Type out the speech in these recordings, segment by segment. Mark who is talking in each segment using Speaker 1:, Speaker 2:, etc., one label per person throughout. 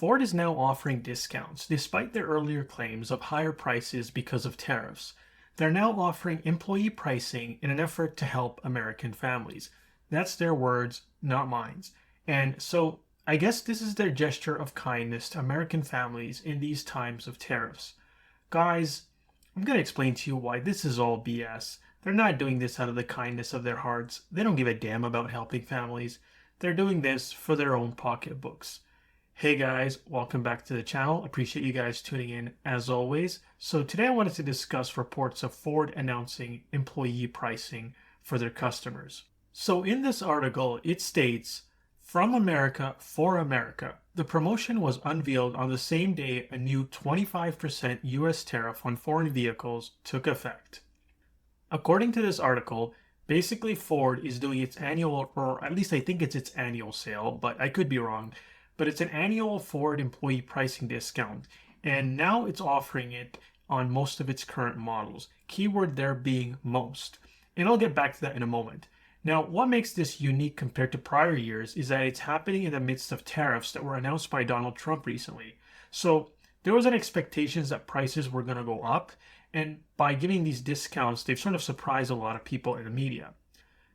Speaker 1: Ford is now offering discounts despite their earlier claims of higher prices because of tariffs. They're now offering employee pricing in an effort to help American families. That's their words, not mine. And so I guess this is their gesture of kindness to American families in these times of tariffs. Guys, I'm going to explain to you why this is all BS. They're not doing this out of the kindness of their hearts. They don't give a damn about helping families. They're doing this for their own pocketbooks. Hey guys, welcome back to the channel. Appreciate you guys tuning in as always. So today I wanted to discuss reports of Ford announcing employee pricing for their customers. So in this article, it states, "From America for America, the promotion was unveiled on the same day a new 25% US tariff on foreign vehicles took effect." According to this article, basically Ford is doing its annual, or at least I think it's its annual sale, but I could be wrong, but it's an annual Ford employee pricing discount, and now it's offering it on most of its current models. Keyword there being most. And I'll get back to that in a moment. Now, what makes this unique compared to prior years is that it's happening in the midst of tariffs that were announced by Donald Trump recently. So there was an expectation that prices were going to go up, and by giving these discounts, they've sort of surprised a lot of people in the media.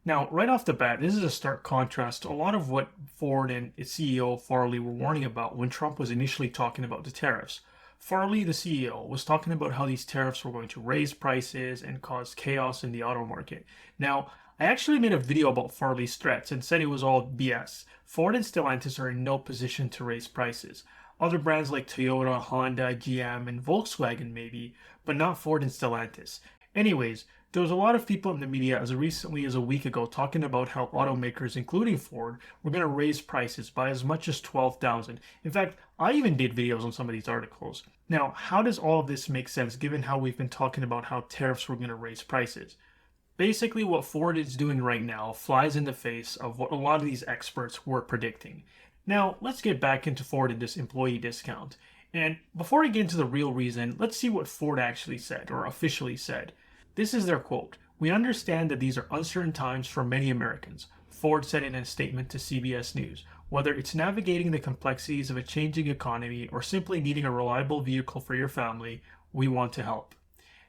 Speaker 1: Now, right off the bat, this is a stark contrast to a lot of what Ford and its CEO Farley were warning about when Trump was initially talking about the tariffs. Farley, the CEO, was talking about how these tariffs were going to raise prices and cause chaos in the auto market. Now, I actually made a video about Farley's threats and said it was all BS. Ford and Stellantis are in no position to raise prices. Other brands like Toyota, Honda, GM, and Volkswagen maybe, but not Ford and Stellantis. Anyways, there was a lot of people in the media as recently as a week ago talking about how automakers, including Ford, were going to raise prices by as much as 12,000. In fact, I even did videos on some of these articles. Now, how does all of this make sense given how we've been talking about how tariffs were going to raise prices? Basically, what Ford is doing right now flies in the face of what a lot of these experts were predicting. Now, let's get back into Ford and this employee discount. And before I get into the real reason, let's see what Ford actually said, or officially said. This is their quote. "We understand that these are uncertain times for many Americans," Ford said in a statement to CBS News. "Whether it's navigating the complexities of a changing economy or simply needing a reliable vehicle for your family, we want to help."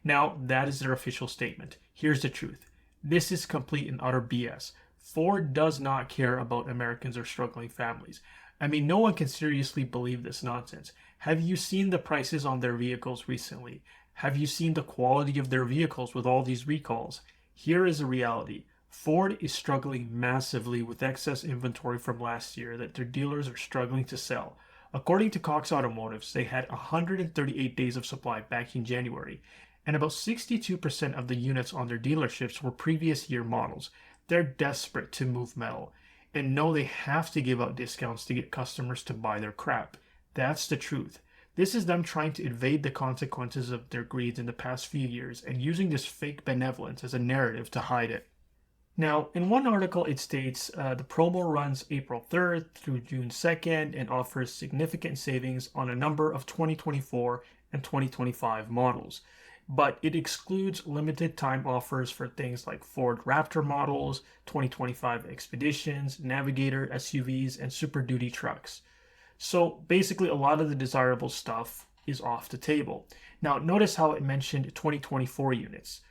Speaker 1: Now, that is their official statement. Here's the truth. This is complete and utter BS. Ford does not care about Americans or struggling families. I mean, no one can seriously believe this nonsense. Have you seen the prices on their vehicles recently? Have you seen the quality of their vehicles with all these recalls? Here is the reality. Ford is struggling massively with excess inventory from last year that their dealers are struggling to sell. According to Cox Automotives, they had 138 days of supply back in January, and about 62% of the units on their dealerships were previous year models. They're desperate to move metal, and know they have to give out discounts to get customers to buy their crap. That's the truth. This is them trying to evade the consequences of their greed in the past few years and using this fake benevolence as a narrative to hide it. Now, in one article, it states the promo runs April 3rd through June 2nd and offers significant savings on a number of 2024 and 2025 models. But it excludes limited time offers for things like Ford Raptor models, 2025 Expeditions, Navigator SUVs, and Super Duty trucks. So basically, a lot of the desirable stuff is off the table. Now, notice how it mentioned 2024 units.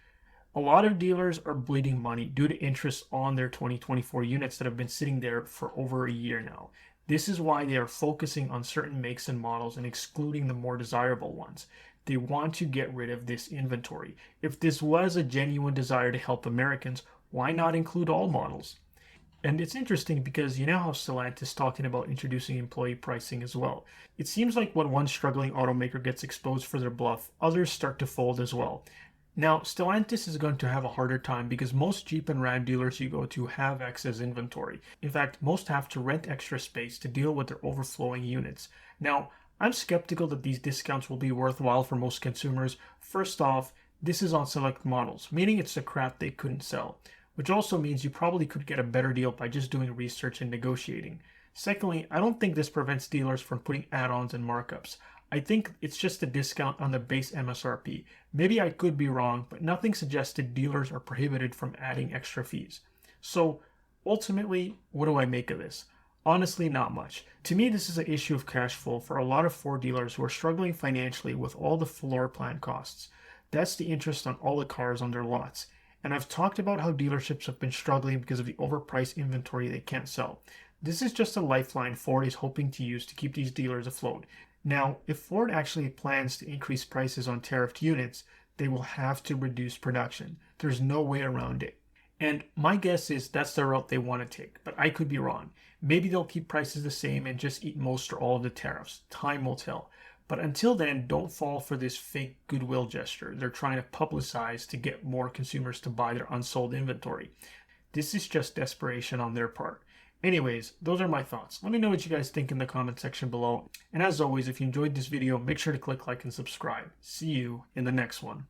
Speaker 1: A lot of dealers are bleeding money due to interest on their 2024 units that have been sitting there for over a year now. This is why they are focusing on certain makes and models and excluding the more desirable ones. They want to get rid of this inventory. If this was a genuine desire to help Americans, why not include all models? And it's interesting because you know how Stellantis is talking about introducing employee pricing as well. It seems like when one struggling automaker gets exposed for their bluff, others start to fold as well. Now, Stellantis is going to have a harder time because most Jeep and Ram dealers you go to have excess inventory. In fact, most have to rent extra space to deal with their overflowing units. Now, I'm skeptical that these discounts will be worthwhile for most consumers. First off, this is on select models, meaning it's the crap they couldn't sell, which also means you probably could get a better deal by just doing research and negotiating. Secondly, I don't think this prevents dealers from putting add-ons and markups. I think it's just a discount on the base MSRP. Maybe I could be wrong, but nothing suggested dealers are prohibited from adding extra fees. So ultimately, what do I make of this? Honestly, not much. To me, this is an issue of cash flow for a lot of Ford dealers who are struggling financially with all the floor plan costs. That's the interest on all the cars on their lots. And I've talked about how dealerships have been struggling because of the overpriced inventory they can't sell. This is just a lifeline Ford is hoping to use to keep these dealers afloat. Now, if Ford actually plans to increase prices on tariffed units, they will have to reduce production. There's no way around it. And my guess is that's the route they want to take, but I could be wrong. Maybe they'll keep prices the same and just eat most or all of the tariffs. Time will tell. But until then, don't fall for this fake goodwill gesture they're trying to publicize to get more consumers to buy their unsold inventory. This is just desperation on their part. Anyways, those are my thoughts. Let me know what you guys think in the comment section below. And as always, if you enjoyed this video, make sure to click like and subscribe. See you in the next one.